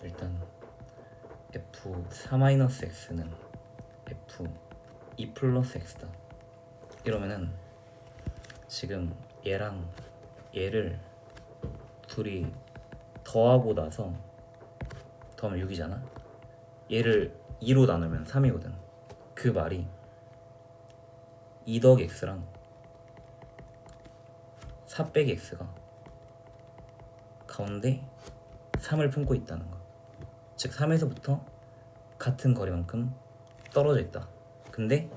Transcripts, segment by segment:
일단 f4-x는 f2 플러스 x다. 이러면은 지금 얘랑 얘를 둘이 더하고 나서 더하면 6이잖아. 얘를 2로 나누면 3이거든. 그 말이 2 더하기 x랑 4 빼기 x가 가운데 3을 품고 있다는 거. 즉 3에서부터 같은 거리만큼 떨어져 있다. 근데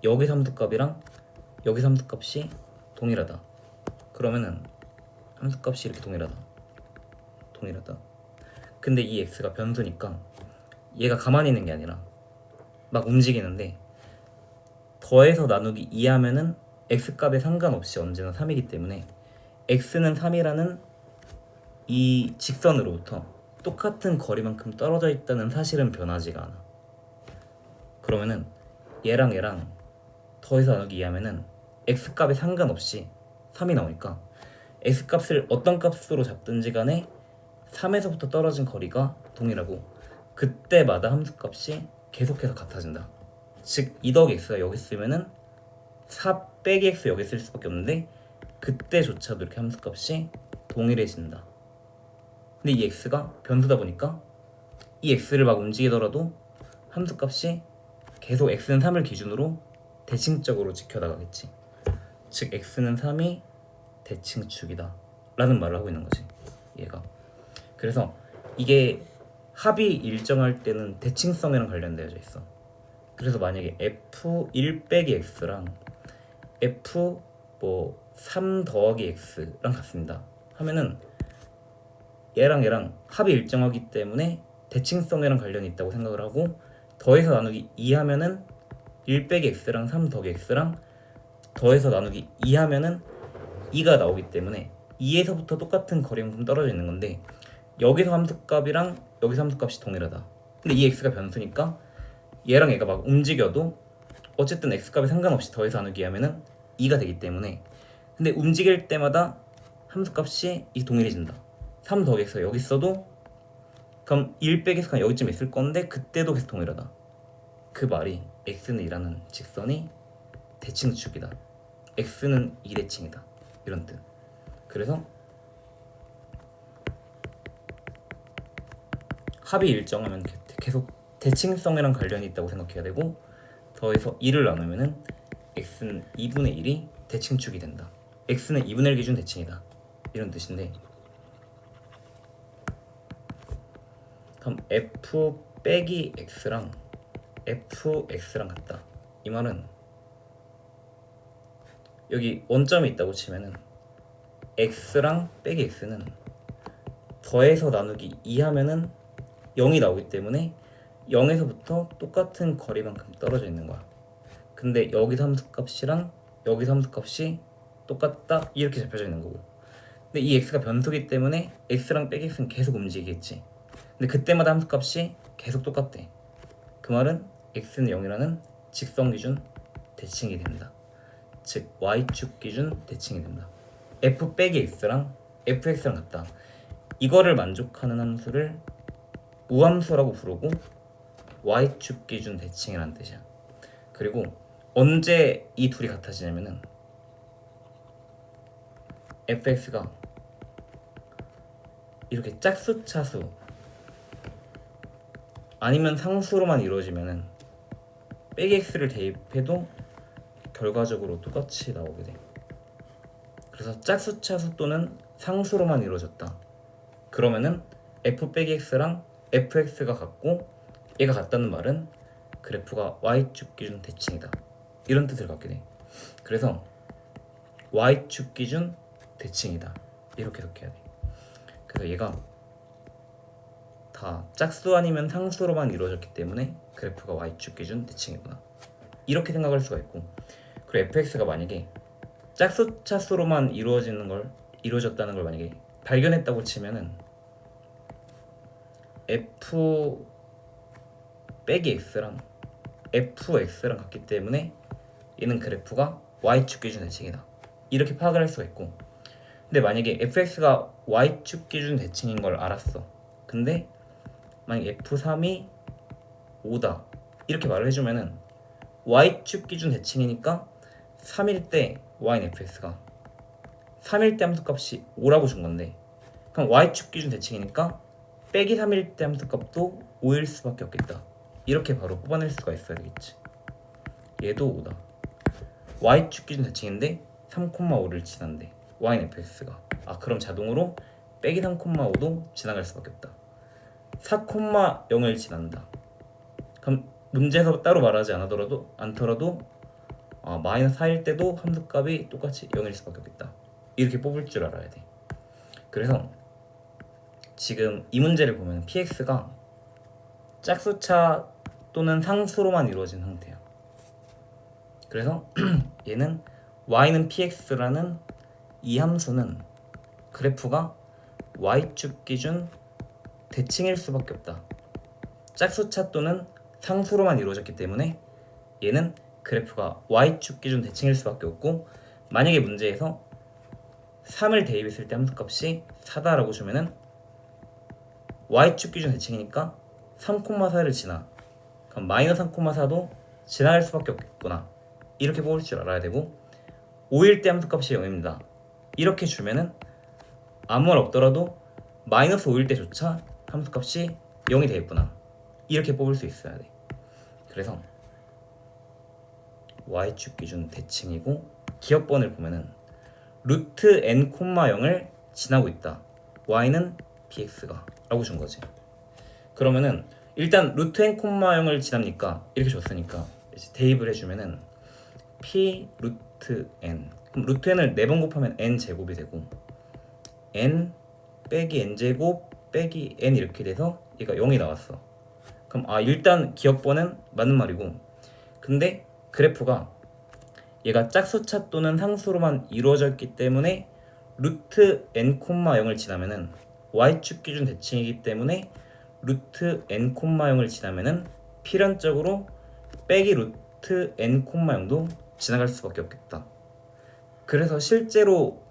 여기 함수값이랑 여기 함수값이 동일하다. 그러면은 함수값이 이렇게 동일하다. 근데 이 x가 변수니까 얘가 가만히 있는 게 아니라 막 움직이는데 더해서 나누기 2하면은 x값에 상관없이 언제나 3이기 때문에 x는 3이라는 이 직선으로부터 똑같은 거리만큼 떨어져 있다는 사실은 변하지가 않아. 그러면은 얘랑 더해서 나누기 2하면은 x값에 상관없이 3이 나오니까 x값을 어떤 값으로 잡든지 간에 3에서부터 떨어진 거리가 동일하고 그때마다 함수값이 계속해서 같아진다. 즉 2 더하기 x가 여기 쓰면은 4 빼기 x 여기 쓸 수밖에 없는데 그때조차도 이렇게 함수값이 동일해진다. 근데 이 x가 변수다 보니까 이 x를 막 움직이더라도 함수값이 계속 x는 3을 기준으로 대칭적으로 지켜나가겠지. 즉 x는 3이 대칭축이다 라는 말을 하고 있는 거지 얘가. 그래서 이게 합이 일정할 때는 대칭성이랑 관련되어져 있어. 그래서 만약에 f1 빼기 x랑 f3 더하기 x랑 같습니다 하면은 얘랑 합이 일정하기 때문에 대칭성이랑 관련이 있다고 생각을 하고 더해서 나누기 2 하면은 1 빼기 x랑 3 더하기 x랑 더해서 나누기 2 하면은 2가 나오기 때문에 2에서부터 똑같은 거리만큼 떨어져 있는 건데 여기서 함수값이랑 여기서 함수값이 동일하다. 근데 이 x가 변수니까 얘랑 얘가 막 움직여도 어쨌든 x값에 상관없이 더해서 나누기 하면은 2가 되기 때문에 근데 움직일 때마다 함수값이 동일해진다. 3 더하기 x가 여기 있어도 그럼 1 빼기 x가 여기쯤에 있을 건데 그때도 계속 동일하다. 그 말이 x는 2라는 직선이 대칭축이다. x는 2대칭이다. 이런 뜻. 그래서 합이 일정하면 계속 대칭성이랑 관련이 있다고 생각해야 되고 더해서 2를 나누면은 x는 2분의 1이 대칭축이 된다. x는 2분의 1 기준 대칭이다. 이런 뜻인데 그럼 f 빼기 x랑 fx랑 같다. 이 말은 여기 원점이 있다고 치면은 x랑 빼기 x는 더해서 나누기 2 하면은 0이 나오기 때문에 0에서부터 똑같은 거리만큼 떨어져 있는 거야. 근데 여기 함수값이랑 여기 함수값이 똑같다 이렇게 잡혀져 있는 거고 근데 이 x가 변수기 때문에 x랑 빼기 x는 계속 움직이겠지. 근데 그때마다 함수값이 계속 똑같대. 그 말은 x는 0이라는 직선 기준 대칭이 된다. 즉 y축 기준 대칭이 된다. f 빼기 x랑 fx랑 같다. 이거를 만족하는 함수를 우함수라고 부르고 y축 기준 대칭이라는 뜻이야. 그리고 언제 이 둘이 같아지냐면은 fx가 이렇게 짝수 차수 아니면 상수로만 이루어지면은 빼기 x를 대입해도 결과적으로 똑같이 나오게 돼. 그래서 짝수 차수 또는 상수로만 이루어졌다. 그러면은 f 빼기 x랑 fx가 같고 얘가 같다는 말은 그래프가 y축 기준 대칭이다. 이런 뜻을 갖게 돼. 그래서 y축 기준 대칭이다. 이렇게 해석해야 돼. 그래서 얘가 다 짝수 아니면 상수로만 이루어졌기 때문에 그래프가 y축 기준 대칭이구나. 이렇게 생각할 수가 있고 그리고 fx가 만약에 짝수 차수로만 이루어졌다는 걸 만약에 발견했다고 치면은 f 빼기 x랑 fx랑 같기 때문에 얘는 그래프가 y축 기준 대칭이다. 이렇게 파악을 할 수가 있고 근데 만약에 fx가 y축 기준 대칭인 걸 알았어. 근데 만약 f3이 5다 이렇게 말을 해주면은 y축 기준 대칭이니까 3일 때 y는 fx가 3일 때 함수값이 5라고 준 건데, 그럼 y축 기준 대칭이니까 빼기 3일 때 함수값도 5일 수밖에 없겠다. 이렇게 바로 뽑아낼 수가 있어야 되겠지. 얘도 5다. y축 기준 대칭인데 3,5를 지난대. y는 fx가. 그럼 자동으로 빼기 3,5도 지나갈 수밖에 없다. 4,0을 지난다. 그럼 문제에서 따로 말하지 않더라도 마이너스 4일 때도 함수값이 똑같이 0일 수밖에 없겠다. 이렇게 뽑을 줄 알아야 돼. 그래서 지금 이 문제를 보면 px가 짝수차 또는 상수로만 이루어진 상태야. 그래서 얘는 y는 px라는 이 함수는 그래프가 y축 기준 대칭일 수밖에 없다. 짝수차 또는 상수로만 이루어졌기 때문에 얘는 그래프가 y축 기준 대칭일 수밖에 없고, 만약에 문제에서 3을 대입했을 때 함수값이 4다라고 주면은 y축 기준 대칭이니까 3,4를 지나. 그럼 마이너스 3,4도 지나갈 수밖에 없겠구나. 이렇게 뽑을 줄 알아야 되고, 5일 때 함수값이 0입니다. 이렇게 주면은 아무 말 없더라도 마이너스 5일 때조차 함수값이 0이 되겠구나. 이렇게 뽑을 수 있어야 돼. 그래서 y축 기준 대칭이고 기억번을 보면은 루트 n, 0을 지나고 있다. y는 px가 라고 준 거지. 그러면은 일단 루트 n, 0을 지납니까? 이렇게 줬으니까 이제 대입을 해주면은 p 루트 n. 그럼 루트 n을 4번 곱하면 n 제곱이 되고, n 빼기 n 제곱 빼기 n 이렇게 돼서 얘가 0이 나왔어. 그럼 일단 기억번은 맞는 말이고, 근데 그래프가 얘가 짝수차 또는 상수로만 이루어져 있기 때문에 루트 n, 0을 지나면은 y축 기준 대칭이기 때문에 루트 n, 0을 지나면은 필연적으로 빼기 루트 n, 0도 지나갈 수밖에 없겠다. 그래서 실제로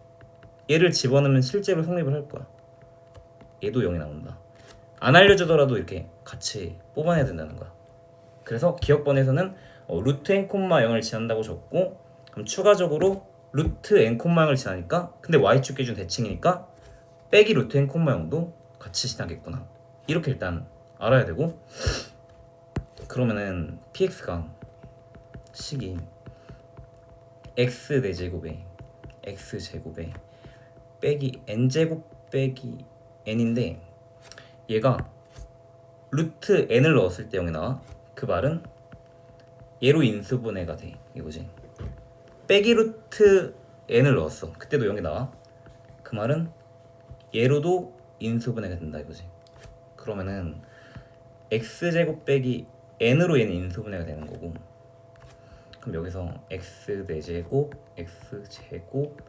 얘를 집어넣으면 실제로 성립을 할 거야. 얘도 0이 나온다. 안 알려주더라도 이렇게 같이 뽑아내야 된다는 거야. 그래서 기억번에서는 루트 n, 0을 지난다고 줬고, 그럼 추가적으로 루트 n, 0을 지나니까, 근데 y축 기준 대칭이니까 빼기 루트 n, 0도 같이 지나겠구나. 이렇게 일단 알아야 되고, 그러면은 px가 식이 x 4제곱에 x제곱에 빼기 n제곱 빼기 n인데, 얘가 루트 n을 넣었을 때 0이 나와. 그 말은 얘로 인수분해가 돼, 이거지. 빼기 루트 n을 넣었어. 그때도 0이 나와. 그 말은 얘로도 인수분해가 된다, 이거지. 그러면은 x제곱 빼기 n으로 얘는 인수분해가 되는 거고, 그럼 여기서 x 4제곱 x제곱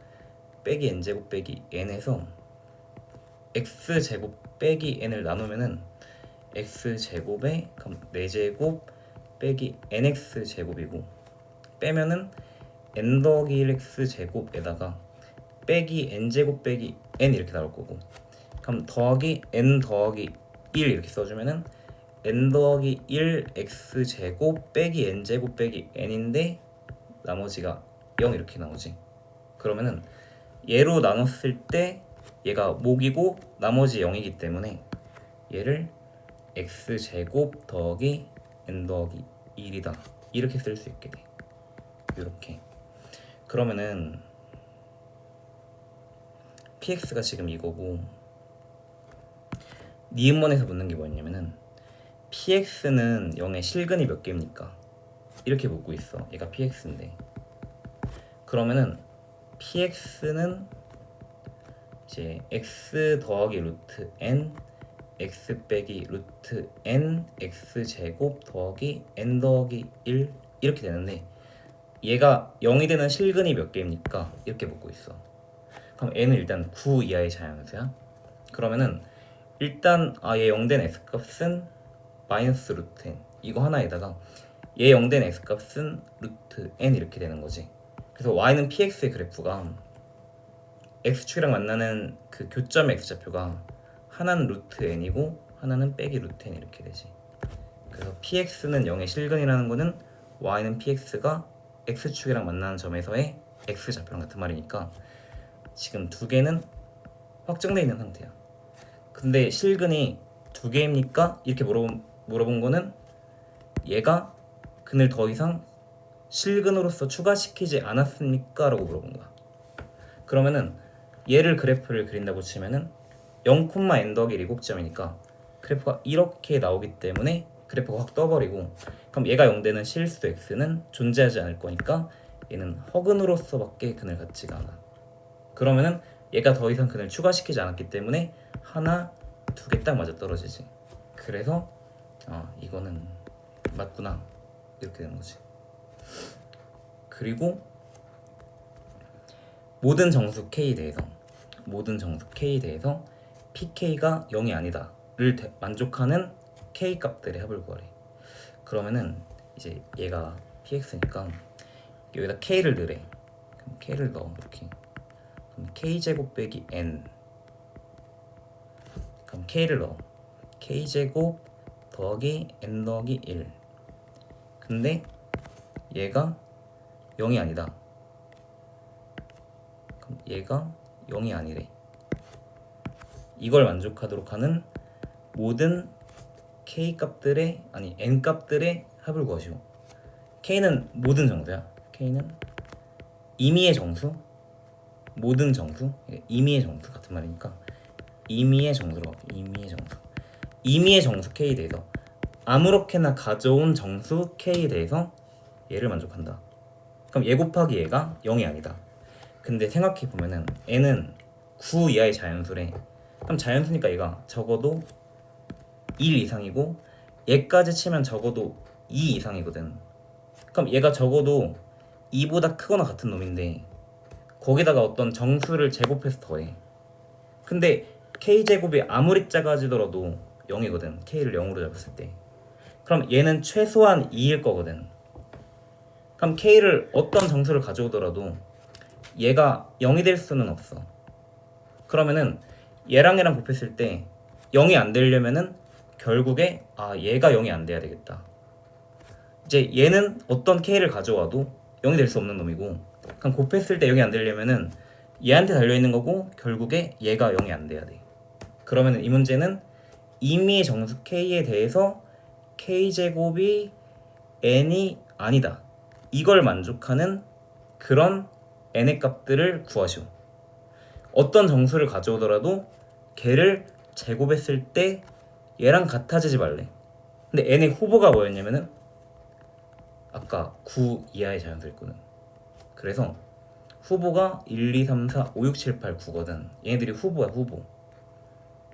빼기 n제곱 빼기 n에서 x제곱 빼기 n을 나누면은 x제곱에 그럼 4제곱 빼기 nx제곱이고, 빼면은 n 더하기 1x제곱에다가 빼기 n제곱 빼기 n 이렇게 나올 거고, 그럼 더하기 n 더하기 1 이렇게 써주면은 n 더하기 1x제곱 빼기 n제곱 빼기 n인데 나머지가 0 이렇게 나오지. 그러면은 얘로 나눴을 때 얘가 목이고 나머지 0이기 때문에 얘를 x제곱 더하기 n 더하기 1이다. 이렇게 쓸 수 있게 돼. 이렇게. 그러면은 px가 지금 이거고, 니은번에서 묻는 게 뭐였냐면은 px는 0의 실근이 몇 개입니까? 이렇게 묻고 있어. 얘가 px인데, 그러면은 px는 이제 x 더하기 루트 n x 빼기 루트 n x제곱 더하기 n 더하기 1 이렇게 되는데, 얘가 0이 되는 실근이 몇 개입니까? 이렇게 묻고 있어. 그럼 n은 일단 9 이하의 자연수야. 그러면은 일단 얘 0된 x값은 마이너스 루트 n, 이거 하나에다가 얘 0된 x값은 루트 n 이렇게 되는 거지. 그래서 y는 px의 그래프가 x축이랑 만나는 그 교점의 x좌표가 하나는 루트 n이고 하나는 빼기 루트 n 이렇게 되지. 그래서 px는 0의 실근이라는 거는 y는 px가 x축이랑 만나는 점에서의 x좌표랑 같은 말이니까 지금 두 개는 확정되어 있는 상태야. 근데 실근이 두 개입니까? 이렇게 물어본 거는 얘가 근을 더 이상 실근으로서 추가시키지 않았습니까? 라고 물어본 거야. 그러면은 얘를 그래프를 그린다고 치면은 0,n 더하기 7점이니까 그래프가 이렇게 나오기 때문에 그래프가 확 떠버리고, 그럼 얘가 0되는 실수 x는 존재하지 않을 거니까 얘는 허근으로서밖에 근을 갖지가 않아. 그러면은 얘가 더 이상 근을 추가시키지 않았기 때문에 하나, 두 개 딱 맞아 떨어지지. 그래서 이거는 맞구나 이렇게 되는 거지. 그리고 모든 정수 K에 대해서 PK가 0이 아니다를 만족하는 K 값들의 합을 구하래. 그러면은 이제 얘가 PX니까 여기다 K를 넣으래. 그럼 K를 넣어 이렇게. 그럼 K제곱 빼기 N. 그럼 K를 넣어. K제곱 더하기 N 더하기 1. 근데 얘가 0이 아니다. 그럼 얘가 0이 아니래. 이걸 만족하도록 하는 모든 K 값들의 N 값들의 합을 구하시오. K는 모든 정수야. K는 임의의 정수, 모든 정수, 임의의 정수 같은 말이니까 임의의 정수로 임의의 정수 K에 대해서 아무렇게나 가져온 정수 K에 대해서 얘를 만족한다. 그럼 얘 곱하기 얘가 0이 아니다. 근데 생각해보면은 N은 9 이하의 자연수래. 그럼 자연수니까 얘가 적어도 1 이상이고 얘까지 치면 적어도 2 이상이거든. 그럼 얘가 적어도 2보다 크거나 같은 놈인데 거기다가 어떤 정수를 제곱해서 더해. 근데 K제곱이 아무리 작아지더라도 0이거든. K를 0으로 잡았을 때. 그럼 얘는 최소한 2일 거거든. 그럼 K를 어떤 정수를 가져오더라도 얘가 0이 될 수는 없어. 그러면은 얘랑 곱했을 때 0이 안 되려면은 결국에 얘가 0이 안 돼야 되겠다. 이제 얘는 어떤 K를 가져와도 0이 될 수 없는 놈이고, 그럼 곱했을 때 0이 안 되려면은 얘한테 달려있는 거고 결국에 얘가 0이 안 돼야 돼. 그러면은 이 문제는 임의의 정수 K에 대해서 K제곱이 N이 아니다. 이걸 만족하는 그런 N의 값들을 구하시오. 어떤 정수를 가져오더라도 걔를 제곱했을 때 얘랑 같아지지 말래. 근데 N의 후보가 뭐였냐면은 아까 9 이하의 자연수였거든. 그래서 후보가 1, 2, 3, 4, 5, 6, 7, 8, 9거든. 얘네들이 후보야, 후보.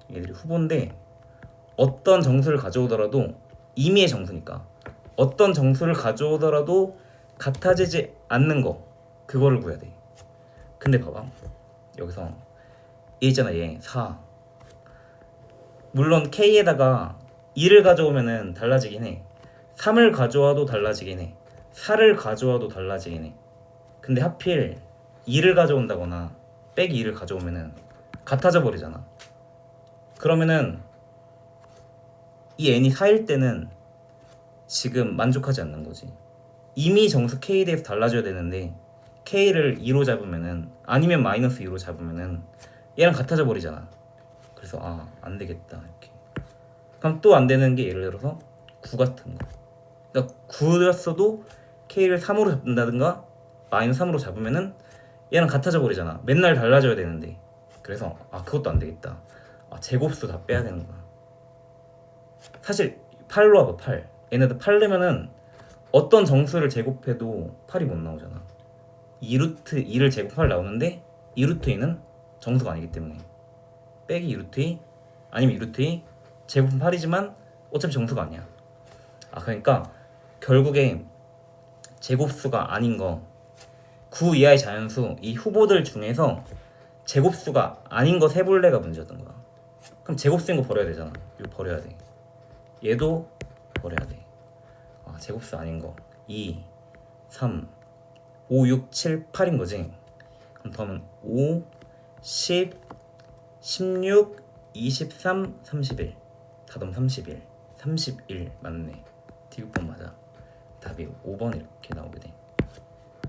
얘네들이 후보인데 어떤 정수를 가져오더라도 임의의 정수니까 어떤 정수를 가져오더라도 같아지지 않는 거, 그거를 구해야 돼. 근데 봐봐, 여기서 얘 있잖아, 얘 4. 물론 K에다가 2를 가져오면은 달라지긴 해. 3을 가져와도 달라지긴 해. 4를 가져와도 달라지긴 해. 근데 하필 2를 가져온다거나 빼기 2를 가져오면은 같아져 버리잖아. 그러면은 이 n이 4일 때는 지금 만족하지 않는 거지. 이미 정수 k에 대해서 달라져야 되는데 k를 2로 잡으면은, 아니면 마이너스 2로 잡으면은 얘랑 같아져 버리잖아. 그래서 안 되겠다 이렇게. 그럼 또 안 되는 게 예를 들어서 9 같은 거. 그러니까 9였어도 k를 3으로 잡는다든가 마이너스 3으로 잡으면은 얘랑 같아져 버리잖아. 맨날 달라져야 되는데. 그래서 그것도 안 되겠다. 제곱수 다 빼야 되는 거야. 사실 8로 와봐. 8. 얘네들 8 내면은 어떤 정수를 제곱해도 8이 못 나오잖아. 2루트 2를 제곱할 나오는데 2루트 2는 정수가 아니기 때문에 빼기 2루트 2 아니면 2루트 2 제곱은 8이지만 어차피 정수가 아니야. 그러니까 결국에 제곱수가 아닌 거, 9 이하의 자연수, 이 후보들 중에서 제곱수가 아닌 거 세 볼래가 문제였던 거야. 그럼 제곱수인 거 버려야 되잖아. 이거 버려야 돼. 얘도 버려야 돼. 제곱수 아닌 거 2, 3, 5, 6, 7, 8인 거지. 그럼 더하면 5, 10, 16, 23, 31. 다덤 31 맞네. 디귿번 맞아. 답이 5번 이렇게 나오게 돼.